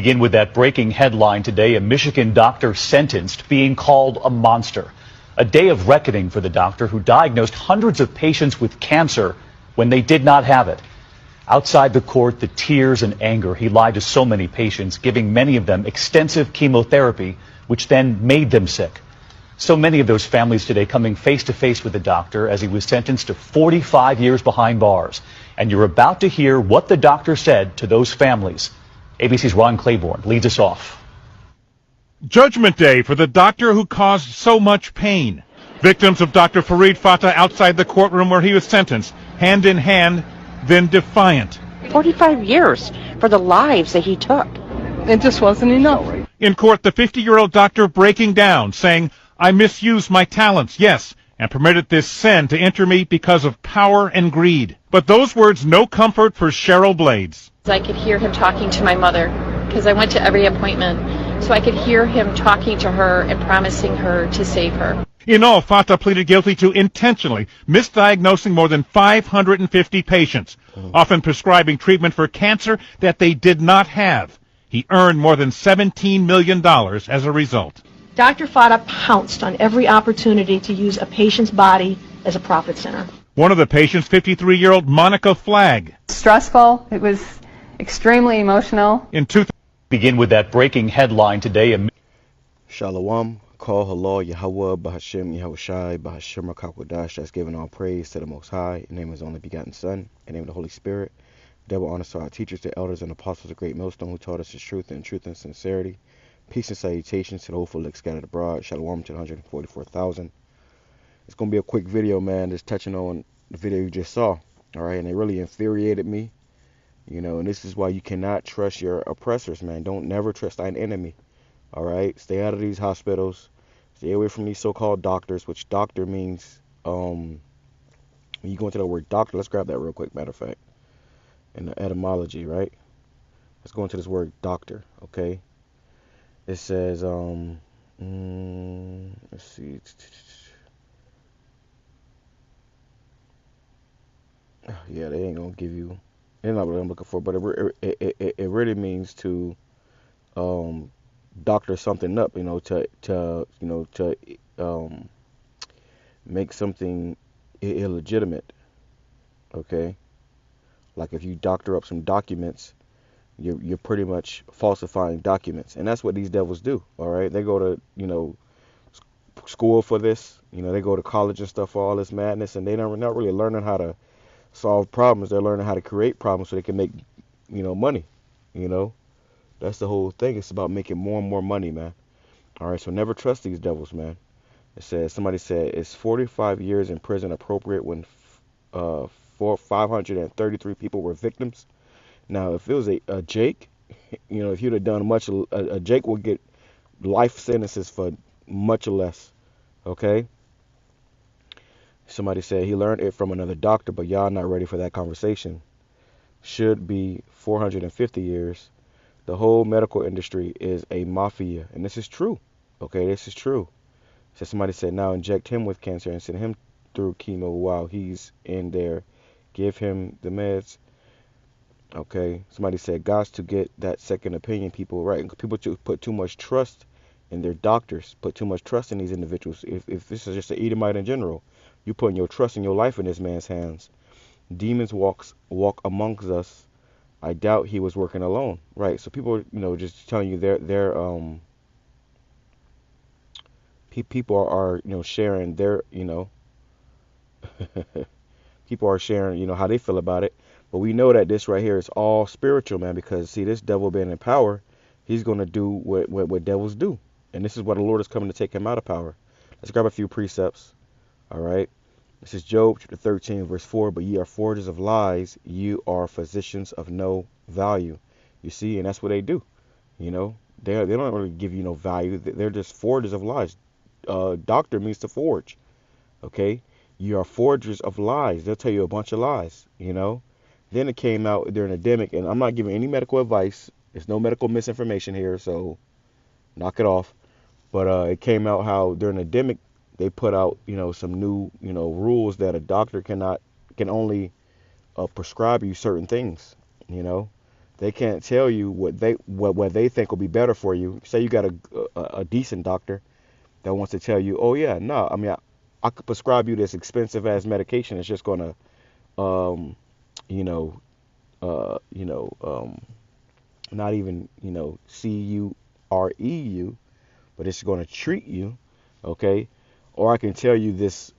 Begin with that breaking headline today. A Michigan doctor sentenced, being called a monster. A day of reckoning for the doctor who diagnosed hundreds of patients with cancer when they did not have it. Outside the court, the tears and anger. He lied to so many patients, giving many of them extensive chemotherapy, which then made them sick. So many of those families today coming face to face with the doctor as he was sentenced to 45 years behind bars. And you're about to hear what the doctor said to those families. ABC's Ron Claiborne leads us off. Judgment Day for the doctor who caused so much pain. Victims of Dr. Farid Fatah outside the courtroom where he was sentenced, hand in hand, then defiant. 45 years for the lives that he took. It just wasn't enough. In court, the 50-year-old doctor breaking down, saying, "I misused my talents, yes, and permitted this sin to enter me because of power and greed." But those words no comfort for Cheryl Blades. I could hear him talking to my mother because I went to every appointment. So I could hear him talking to her and promising her to save her. In all, Fatah pleaded guilty to intentionally misdiagnosing more than 550 patients, often prescribing treatment for cancer that they did not have. He earned more than $17 million as a result. Dr. Fatah pounced on every opportunity to use a patient's body as a profit center. One of the patients, 53-year-old Monica Flagg. Stressful. It was extremely emotional. Begin with that breaking headline today. Shalom, call halal, YAHAWAH, BAHASHAM, YAHAWASHI, BAHASHAM, QADASH. That's giving all praise to the Most High. In the name of His only begotten Son, in the name of the Holy Spirit. Double honor to our teachers, the elders, and apostles of Great Millstone who taught us His truth and sincerity. Peace and salutations to the hopeful elect scattered abroad. Shalom to the 144,000. It's going to be a quick video, man, just touching on the video you just saw. All right, and it really infuriated me. You know, and this is why you cannot trust your oppressors, man. Don't never trust thine enemy. All right, stay out of these hospitals. Stay away from these so-called doctors, which doctor means, when you go into the word doctor, let's grab that real quick, matter of fact, in the etymology, right? Let's go into this word doctor, okay? It says, let's see. Yeah, they ain't gonna give you. They're not what I'm looking for, but it really means to doctor something up, you know, to make something illegitimate. Okay, like if you doctor up some documents, you're pretty much falsifying documents, and that's what these devils do. All right, they go to school for this, they go to college and stuff for all this madness, and they're not really learning how to solve problems. They're learning how to create problems so they can make money. That's the whole thing. It's about making more and more money, man. All right, so never trust these devils, man. It says, somebody said, is 45 years in prison appropriate when 533 people were victims? Now, if it was a Jake, if you'd have done much, a Jake would get life sentences for much less. Okay. Somebody said he learned it from another doctor, but y'all not ready for that conversation. Should be 450 years. The whole medical industry is a mafia, and this is true. Okay, this is true. So somebody said, now inject him with cancer and send him through chemo while he's in there. Give him the meds. Okay, somebody said, gots to get that second opinion, people, right? People put too much trust in their doctors, put too much trust in these individuals. If this is just an Edomite in general, you putting your trust and your life in this man's hands. Demons walk amongst us. I doubt he was working alone, right? So people, just telling you their people are sharing their, people are sharing, how they feel about it. But we know that this right here is all spiritual, man, because see, this devil being in power, he's going to do what devils do. And this is why the Lord is coming to take him out of power. Let's grab a few precepts. All right. This is Job chapter 13, verse 4. But ye are forgers of lies. You are physicians of no value. You see, and that's what they do. They don't really give you no value. They're just forgers of lies. Doctor means to forge. Okay. You are forgers of lies. They'll tell you a bunch of lies, Then it came out during the pandemic, and I'm not giving any medical advice. There's no medical misinformation here, so knock it off. But it came out how during the pandemic, they put out, some new, rules that a doctor can only prescribe you certain things, They can't tell you what they think will be better for you. Say you got a decent doctor that wants to tell you, oh yeah, no, I mean I could prescribe you this expensive ass medication. It's just gonna, you know, not even CURE, but it's gonna treat you, okay? Or I can tell you this,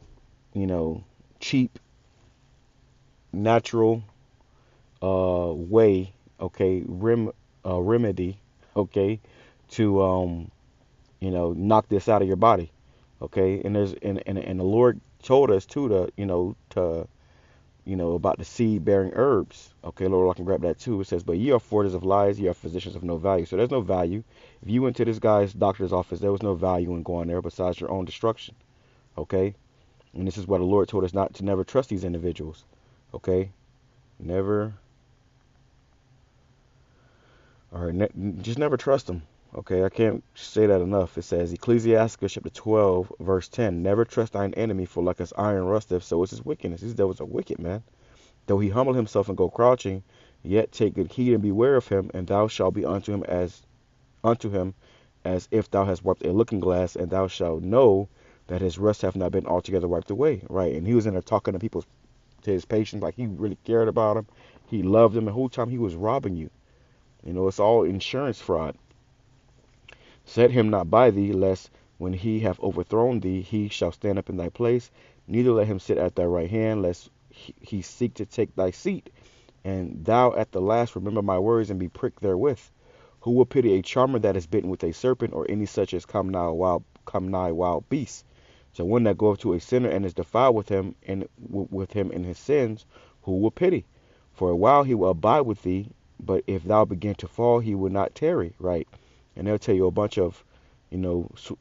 cheap, natural way, okay, remedy, okay, to knock this out of your body, okay. And the Lord told us too about the seed bearing herbs, okay. Lord, I can grab that too. It says, but ye are forgers of lies, ye are physicians of no value. So there's no value. If you went to this guy's doctor's office, there was no value in going there besides your own destruction, okay. And this is what the Lord told us not to never trust these individuals, okay. Just never trust them. Okay, I can't say that enough. It says, Ecclesiastes chapter 12, verse 10, never trust thine enemy, for like as iron rusteth, so is his wickedness. These devils are wicked, man. Though he humble himself and go crouching, yet take good heed and beware of him, and thou shalt be unto him as if thou hast wiped a looking glass, and thou shalt know that his rust hath not been altogether wiped away. Right, and he was in there talking to his patients, like he really cared about them. He loved them, and the whole time he was robbing you. It's all insurance fraud. Set him not by thee, lest when he have overthrown thee, he shall stand up in thy place. Neither let him sit at thy right hand, lest he seek to take thy seat. And thou at the last remember my words, and be pricked therewith. Who will pity a charmer that is bitten with a serpent, or any such as come nigh wild beasts? So one that goeth to a sinner and is defiled with him in his sins, who will pity? For a while he will abide with thee, but if thou begin to fall, he will not tarry, right? And they'll tell you a bunch of,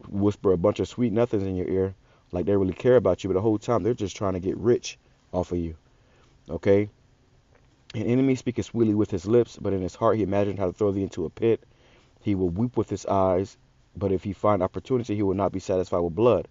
whisper a bunch of sweet nothings in your ear, like they really care about you, but the whole time they're just trying to get rich off of you, okay? An enemy speaketh sweetly with his lips, but in his heart he imagined how to throw thee into a pit. He will weep with his eyes, but if he find opportunity, he will not be satisfied with blood.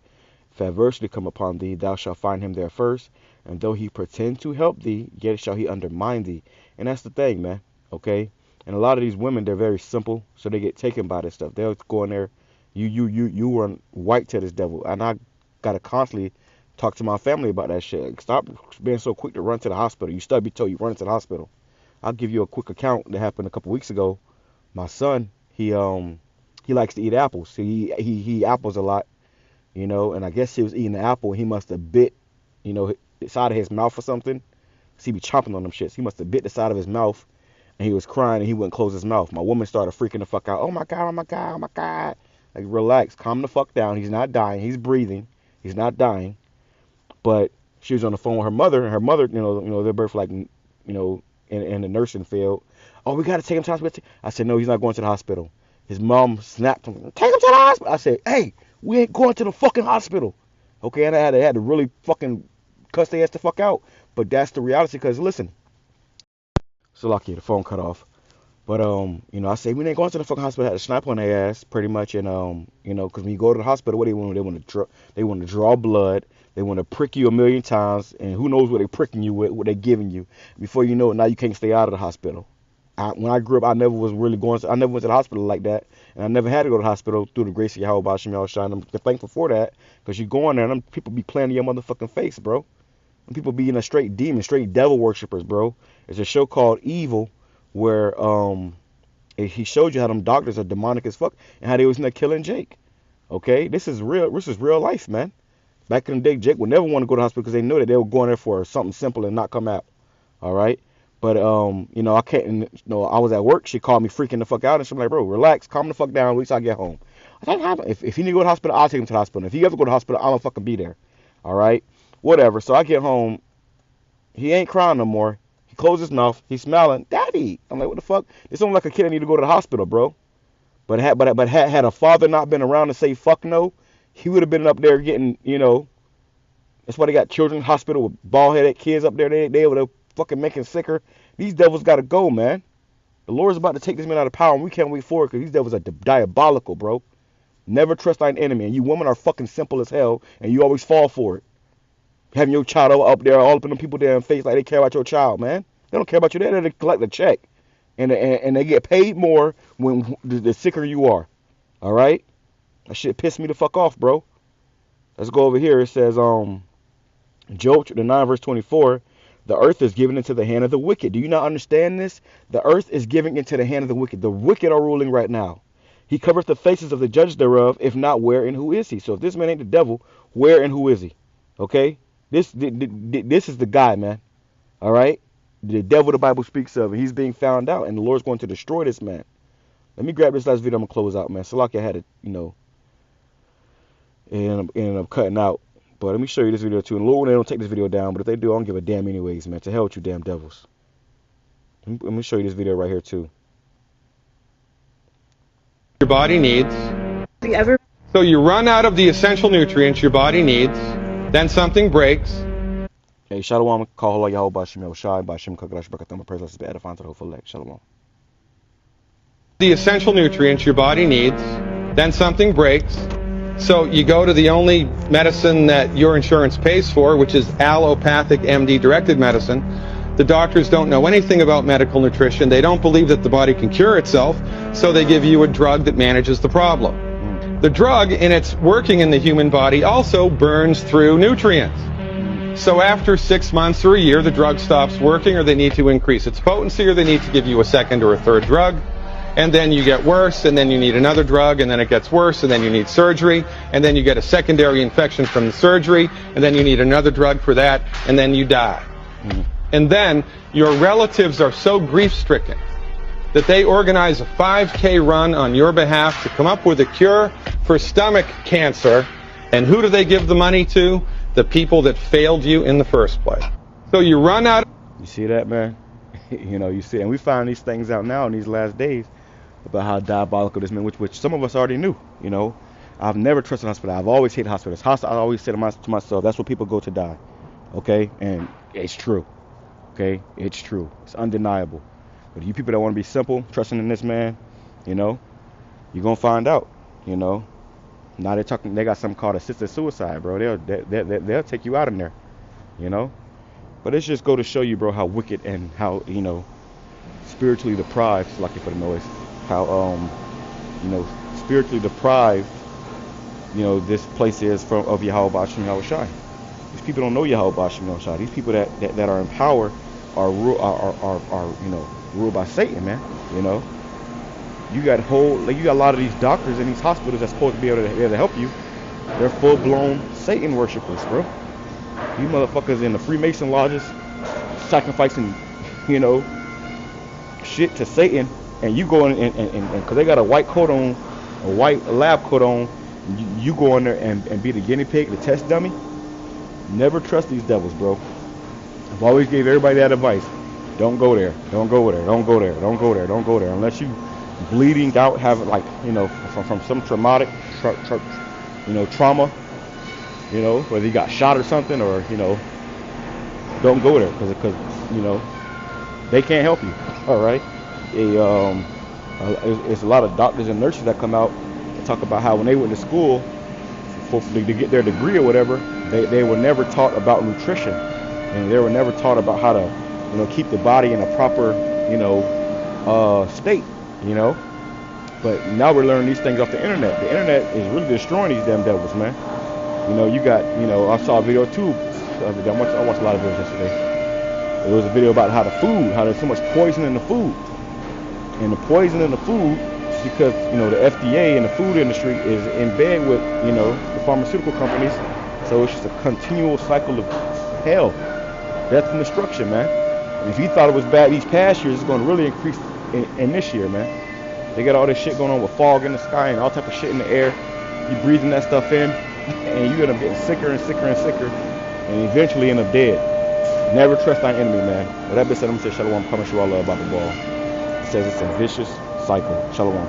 If adversity come upon thee, thou shalt find him there first, and though he pretend to help thee, yet shall he undermine thee. And that's the thing, man, okay? And a lot of these women, they're very simple, so they get taken by this stuff. They'll go in there, you run white to this devil. And I gotta constantly talk to my family about that shit. Like, stop being so quick to run to the hospital. You stub your toe, you run to the hospital. I'll give you a quick account that happened a couple weeks ago. My son, he likes to eat apples. He eat apples a lot, and I guess he was eating the apple. He must have bit, the side of his mouth or something. So he be chomping on them shits. He must have bit the side of his mouth. And he was crying and he wouldn't close his mouth. My woman started freaking the fuck out. Oh my God, oh my God, oh my God. Like, relax, calm the fuck down. He's not dying. He's breathing. He's not dying. But she was on the phone with her mother, and her mother, they're both like, in the nursing field. Oh, we got to take him to the hospital. I said, no, he's not going to the hospital. His mom snapped him. Take him to the hospital. I said, hey, we ain't going to the fucking hospital. Okay, and I had to really fucking cuss their ass the fuck out. But that's the reality, because listen. So lucky the phone cut off. But I say we ain't going to the fucking hospital. I had to snap on their ass pretty much, and because when you go to the hospital, what they want to draw blood. They want to prick you a million times, and who knows what they're pricking you with, what they're giving you. Before you know it, now you can't stay out of the hospital. When I grew up, I never went to the hospital like that, and I never had to go to the hospital through the grace of YAHAWAH, BAHASHAM, YAHAWASHI. I'm thankful for that, because you go in there and them people be playing in your motherfucking face, bro. And people be in a straight demon, straight devil worshippers, bro. There's a show called Evil where he showed you how them doctors are demonic as fuck and how they was in there killing Jake. Okay, this is real life, man. Back in the day, Jake would never want to go to the hospital because they knew that they were going there for something simple and not come out. All right, but I can't. I was at work. She called me freaking the fuck out, and she's like, "Bro, relax, calm the fuck down. At least I get home." I said, if you need to go to the hospital, I'll take him to the hospital. If you ever go to the hospital, I'm gonna fucking be there. All right, whatever. So I get home. He ain't crying no more. He closed his mouth. He's smiling. Daddy. I'm like, what the fuck? This sounds like a kid that need to go to the hospital, bro. But had a father not been around to say fuck no, he would have been up there getting, that's why they got children's hospital with bald-headed kids up there. They would have fucking making sicker. These devils got to go, man. The Lord's about to take this man out of power, and we can't wait for it because these devils are diabolical, bro. Never trust thine enemy. And you women are fucking simple as hell, and you always fall for it. Having your child up there, all up in the people there in face like they care about your child, man. They don't care about you. They're there to collect the check. And they get paid more when the sicker you are. All right? That shit pissed me the fuck off, bro. Let's go over here. It says, Job 9 verse 24, the earth is given into the hand of the wicked. Do you not understand this? The earth is giving into the hand of the wicked. The wicked are ruling right now. He covereth the faces of the judges thereof. If not, where and who is he? So if this man ain't the devil, where and who is he? Okay? This is the guy, man. All right? The devil the Bible speaks of. And he's being found out. And the Lord's going to destroy this man. Let me grab this last video. I'm going to close out, man. Salakia had it, and I'm cutting out. But let me show you this video too. And Lord, they don't take this video down. But if they do, I don't give a damn anyways, man. To hell with you damn devils. Let me show you this video right here too. Your body needs. So you run out of the essential nutrients your body needs, then something breaks. Hey, Shalom, call HALAL YAHWAH BAHASHAM YAHAWASHI BAHASHAM QADASH BRAKATAM praise us be edifying to the whole leg. Shalom. The essential nutrients your body needs, then something breaks. So you go to the only medicine that your insurance pays for, which is allopathic MD-directed medicine. The doctors don't know anything about medical nutrition. They don't believe that the body can cure itself, so they give you a drug that manages the problem. The drug, in its working in the human body, also burns through nutrients. So after 6 months or a year, the drug stops working, or they need to increase its potency, or they need to give you a second or a third drug. And then you get worse, and then you need another drug, and then it gets worse, and then you need surgery, and then you get a secondary infection from the surgery, and then you need another drug for that, and then you die. And then your relatives are so grief-stricken that they organize a 5K run on your behalf to come up with a cure for stomach cancer. And who do they give the money to? The people that failed you in the first place. So you run out. You see that, man? You see, and we find these things out now in these last days about how diabolical this man, which some of us already knew. I've never trusted hospital. I've always hated hospitals. I always say to myself, that's where people go to die. Okay, and it's true. Okay, it's true. It's undeniable. But you people that want to be simple, trusting in this man, you're gonna find out. Now they're talking. They got something called assisted suicide, bro. They'll take you out in there. But it's just go to show you, bro, how wicked and how spiritually deprived. Lucky for the noise. How spiritually deprived this place is of Yahawah BAHASHAM YAHAWASHI. These people don't know Yahawah BAHASHAM YAHAWASHI. These people that are in power are ruled by Satan, man. You got a lot of these doctors in these hospitals that's supposed to be able to help you. They're full-blown Satan worshipers, bro. You motherfuckers in the Freemason lodges sacrificing, shit to Satan, and you go in and because they got a white coat on, a white lab coat on, you go in there and be the guinea pig, the test dummy. Never trust these devils, bro. I've always gave everybody that advice. Don't go there. Don't go there. Don't go there. Don't go there. Don't go there. Unless you bleeding out, have from some traumatic, trauma, whether you got shot or something, or don't go there because they can't help you. All right. It's a lot of doctors and nurses that come out and talk about how when they went to school to get their degree or whatever, they were never taught about nutrition, and they were never taught about how to keep the body in a proper state. But now we're learning these things off the internet. The internet is really destroying these damn devils, man. You got I saw a video too. I watched a lot of videos yesterday. There was a video about how there's so much poison in the food. And the poison in the food is because, the FDA and the food industry is in bed with, the pharmaceutical companies. So it's just a continual cycle of hell, death and destruction, man. And if you thought it was bad these past years, it's going to really increase in this year, man. They got all this shit going on with fog in the sky and all type of shit in the air. You breathing that stuff in, and you end up getting sicker and sicker and sicker, and eventually end up dead. Never trust thy enemy, man. With that being said, I'm going to say shalom, promise you all love about the ball. It says it's a vicious cycle. Shalom.